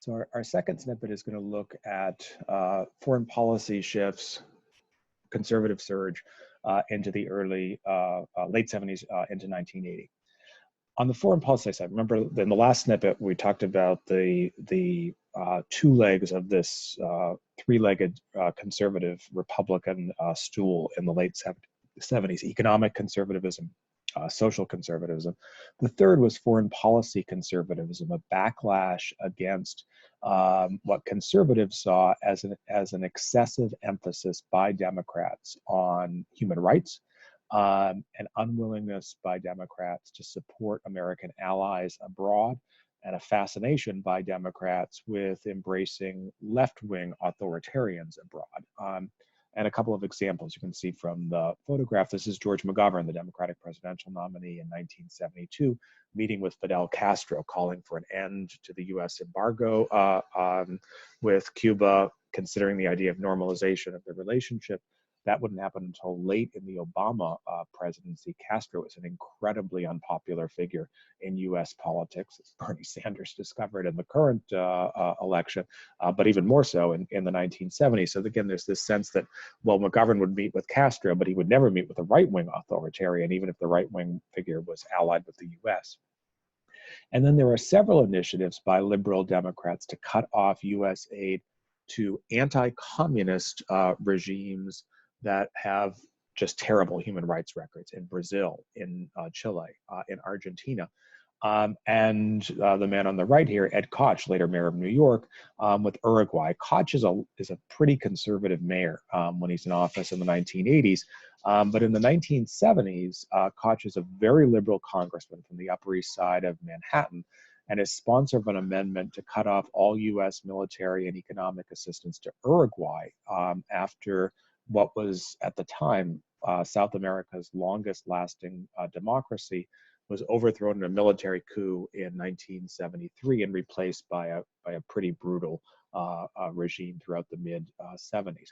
So our second snippet is going to look at foreign policy shifts, conservative surge into the late 70s into 1980. On the foreign policy side, remember in the last snippet we talked about the two legs of this three-legged conservative Republican stool in the late 70s: economic conservatism, social conservatism. The third was foreign policy conservatism, a backlash against what conservatives saw as an excessive emphasis by Democrats on human rights, an unwillingness by Democrats to support American allies abroad, and a fascination by Democrats with embracing left-wing authoritarians abroad. And a couple of examples you can see from the photograph. This is George McGovern, the Democratic presidential nominee in 1972, meeting with Fidel Castro, calling for an end to the US embargo with Cuba, considering the idea of normalization of the relationship. That wouldn't happen until late in the Obama presidency. Castro is an incredibly unpopular figure in US politics, as Bernie Sanders discovered in the current election, but even more so in the 1970s. So again, there's this sense that, well, McGovern would meet with Castro, but he would never meet with a right-wing authoritarian, even if the right-wing figure was allied with the US. And then there are several initiatives by liberal Democrats to cut off US aid to anti-communist regimes that have just terrible human rights records in Brazil, in Chile, in Argentina. And the man on the right here, Ed Koch, later mayor of New York, with Uruguay. Koch is a pretty conservative mayor when he's in office in the 1980s. But in the 1970s, Koch is a very liberal congressman from the Upper East Side of Manhattan, and is sponsor of an amendment to cut off all US military and economic assistance to Uruguay after what was at the time South America's longest lasting democracy was overthrown in a military coup in 1973 and replaced by a pretty brutal regime throughout the mid-70s.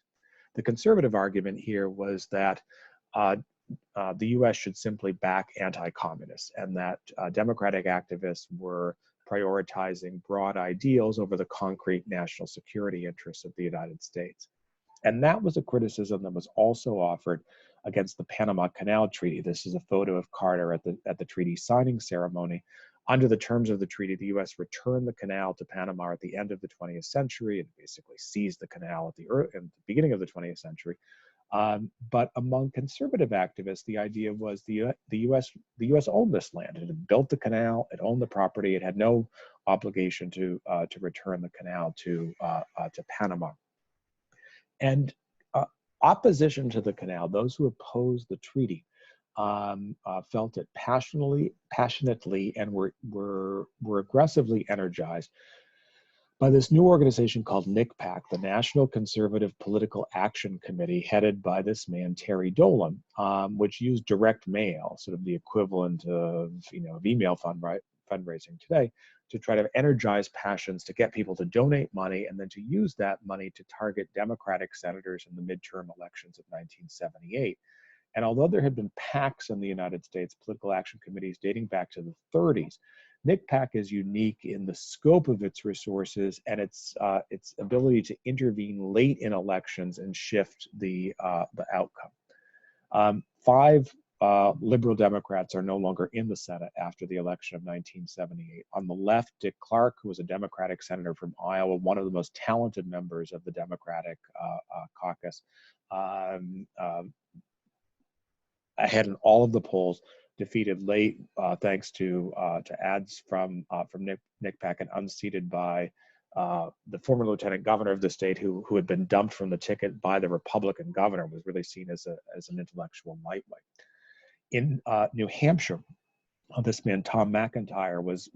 The conservative argument here was that the US should simply back anti-communists, and that democratic activists were prioritizing broad ideals over the concrete national security interests of the United States. And that was a criticism that was also offered against the Panama Canal Treaty. This is a photo of Carter at the treaty signing ceremony. Under the terms of the treaty, the US returned the canal to Panama at the end of the 20th century and basically seized the canal at the beginning of the 20th century. But among conservative activists, the idea was the US owned this land. It had built the canal, it owned the property, it had no obligation to return the canal to Panama. And opposition to the canal, those who opposed the treaty, felt it passionately, and were aggressively energized by this new organization called NCPAC, the National Conservative Political Action Committee, headed by this man, Terry Dolan, which used direct mail, sort of the equivalent of email fundraising today, to try to energize passions, to get people to donate money, and then to use that money to target Democratic senators in the midterm elections of 1978. And although there had been PACs in the United States, political action committees dating back to the 30s, NCPAC is unique in the scope of its resources and its ability to intervene late in elections and shift the outcome. Five liberal Democrats are no longer in the Senate after the election of 1978. On the left, Dick Clark, who was a Democratic senator from Iowa, one of the most talented members of the Democratic caucus, ahead in all of the polls, defeated late thanks to ads from NCPAC, and unseated by the former lieutenant governor of the state, who had been dumped from the ticket by the Republican governor, was really seen as an intellectual lightweight. In New Hampshire, this man Tom McIntyre was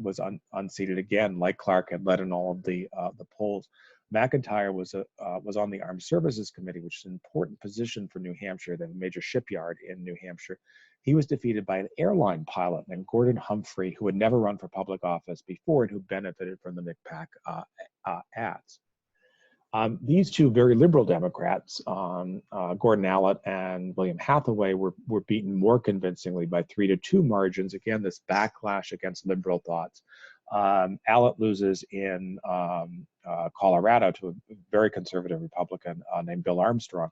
unseated again, like Clark had led in all of the polls. McIntyre was on the Armed Services Committee, which is an important position for New Hampshire. They have a major shipyard in New Hampshire. He was defeated by an airline pilot named Gordon Humphrey, who had never run for public office before and who benefited from the NCPAC ads. These two very liberal Democrats, Gordon Allott and William Hathaway, were beaten more convincingly by 3-2 margins. Again, this backlash against liberal thoughts Allott loses in Colorado to a very conservative Republican named Bill Armstrong.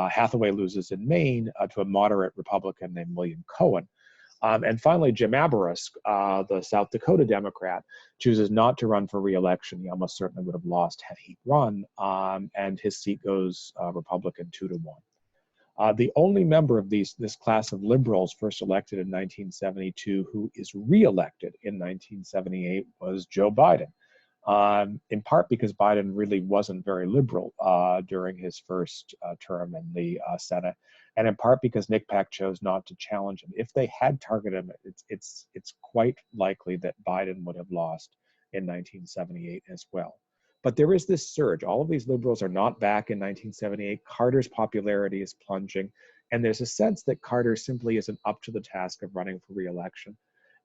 Hathaway loses in Maine to a moderate Republican named William Cohen. And finally, Jim Aberusk, the South Dakota Democrat, chooses not to run for re-election. He almost certainly would have lost had he run, and his seat goes Republican 2-1. The only member of this class of liberals first elected in 1972 who is re-elected in 1978 was Joe Biden, in part because Biden really wasn't very liberal during his first term in the Senate, and in part because NCPAC chose not to challenge him. If they had targeted him, it's quite likely that Biden would have lost in 1978 as well. But there is this surge. All of these liberals are not back in 1978. Carter's popularity is plunging, and there's a sense that Carter simply isn't up to the task of running for re-election.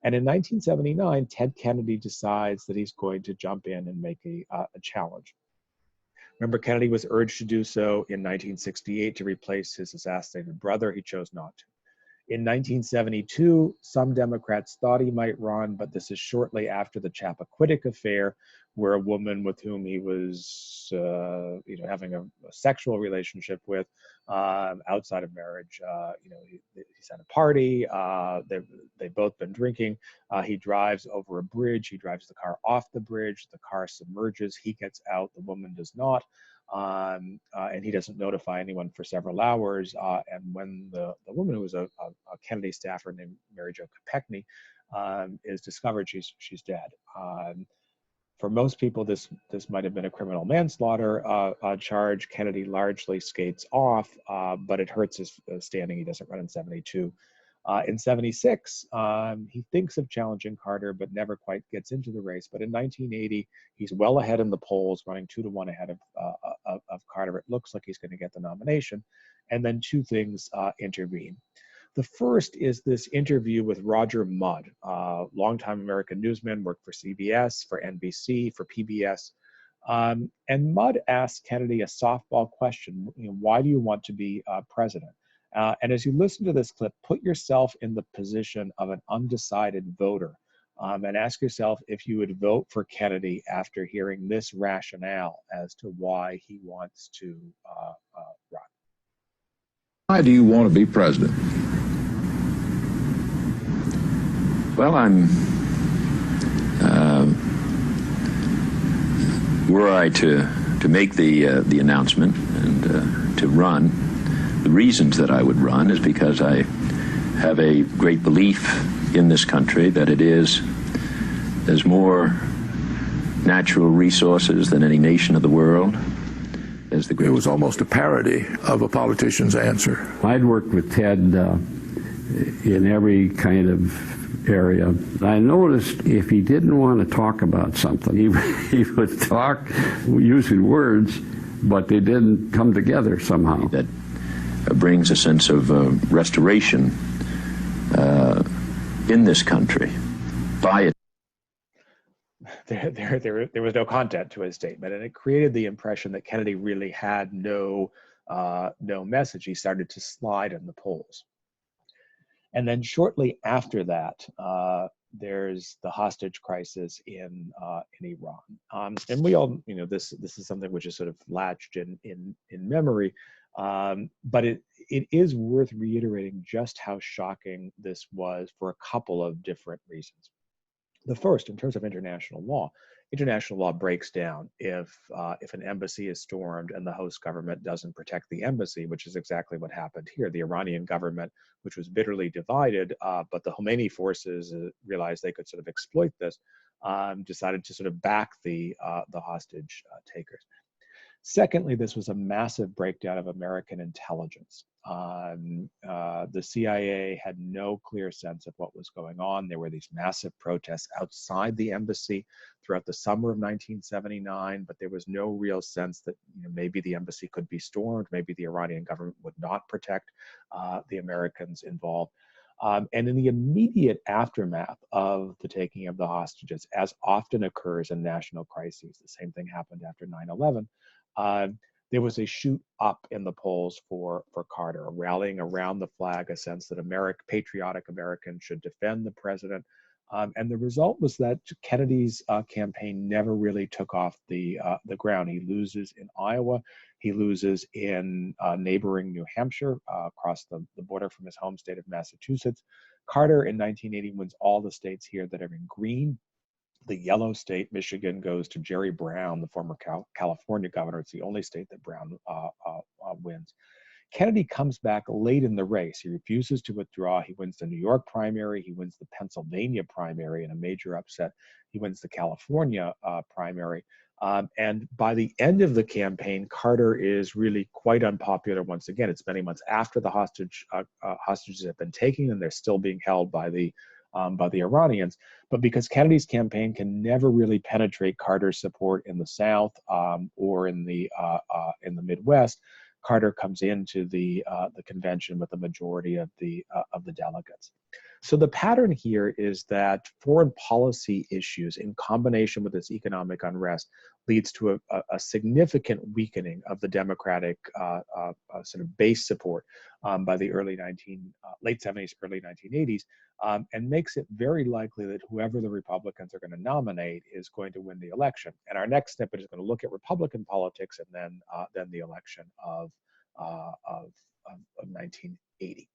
And in 1979, Ted Kennedy decides that he's going to jump in and make a challenge. Remember, Kennedy was urged to do so in 1968 to replace his assassinated brother. He chose not to. In 1972, some Democrats thought he might run, but this is shortly after the Chappaquiddick affair, where a woman with whom he was having a sexual relationship with outside of marriage, he's at a party, they've both been drinking, he drives over a bridge, he drives the car off the bridge, the car submerges, he gets out, the woman does not. And he doesn't notify anyone for several hours. And when the woman, who was a Kennedy staffer named Mary Jo Kopechne, is discovered, she's dead. For most people, this might have been a criminal manslaughter charge. Kennedy largely skates off, but it hurts his standing. He doesn't run in 72. In 76, he thinks of challenging Carter, but never quite gets into the race. But in 1980, he's well ahead in the polls, running 2-1 ahead of Carter. It looks like he's going to get the nomination. And then two things intervene. The first is this interview with Roger Mudd, longtime American newsman, worked for CBS, for NBC, for PBS. And Mudd asked Kennedy a softball question: why do you want to be president? And as you listen to this clip, put yourself in the position of an undecided voter, and ask yourself if you would vote for Kennedy after hearing this rationale as to why he wants to run. Why do you want to be president? Well, were I to make the announcement and to run, the reasons that I would run is because I have a great belief in this country that there's more natural resources than any nation of the world. It was almost a parody of a politician's answer. I'd worked with Ted in every kind of area. I noticed if he didn't want to talk about something, he would talk using words, but they didn't come together somehow. That brings a sense of restoration in this country by it. There was no content to his statement, and it created the impression that Kennedy really had no message. He started to slide in the polls. And then shortly after that, there's the hostage crisis in Iran, and we all, this is something which is sort of latched in memory, but it is worth reiterating just how shocking this was for a couple of different reasons. The first, in terms of international law breaks down if an embassy is stormed and the host government doesn't protect the embassy, which is exactly what happened here. The Iranian government, which was bitterly divided, but the Khomeini forces realized they could sort of exploit this, decided to sort of back the hostage takers. Secondly, this was a massive breakdown of American intelligence. The CIA had no clear sense of what was going on. There were these massive protests outside the embassy throughout the summer of 1979, but there was no real sense that maybe the embassy could be stormed, maybe the Iranian government would not protect the Americans involved. And in the immediate aftermath of the taking of the hostages, as often occurs in national crises, the same thing happened after 9/11, there was a shoot up in the polls for Carter, rallying around the flag, a sense that patriotic Americans should defend the president. And the result was that Kennedy's campaign never really took off the ground. He loses in Iowa. He loses in neighboring New Hampshire, across the border from his home state of Massachusetts. Carter in 1980 wins all the states here that are in green. The yellow state, Michigan, goes to Jerry Brown, the former California governor. It's the only state that Brown wins. Kennedy comes back late in the race. He refuses to withdraw. He wins the New York primary. He wins the Pennsylvania primary in a major upset. He wins the California primary. And by the end of the campaign, Carter is really quite unpopular once again. It's many months after the hostages have been taken, and they're still being held by the Iranians. But because Kennedy's campaign can never really penetrate Carter's support in the South or in the Midwest, Carter comes into the convention with the majority of the delegates. So the pattern here is that foreign policy issues, in combination with this economic unrest, leads to a significant weakening of the Democratic sort of base support by the late 70s, early 1980s, and makes it very likely that whoever the Republicans are going to nominate is going to win the election. And our next snippet is going to look at Republican politics and then the election of 1980.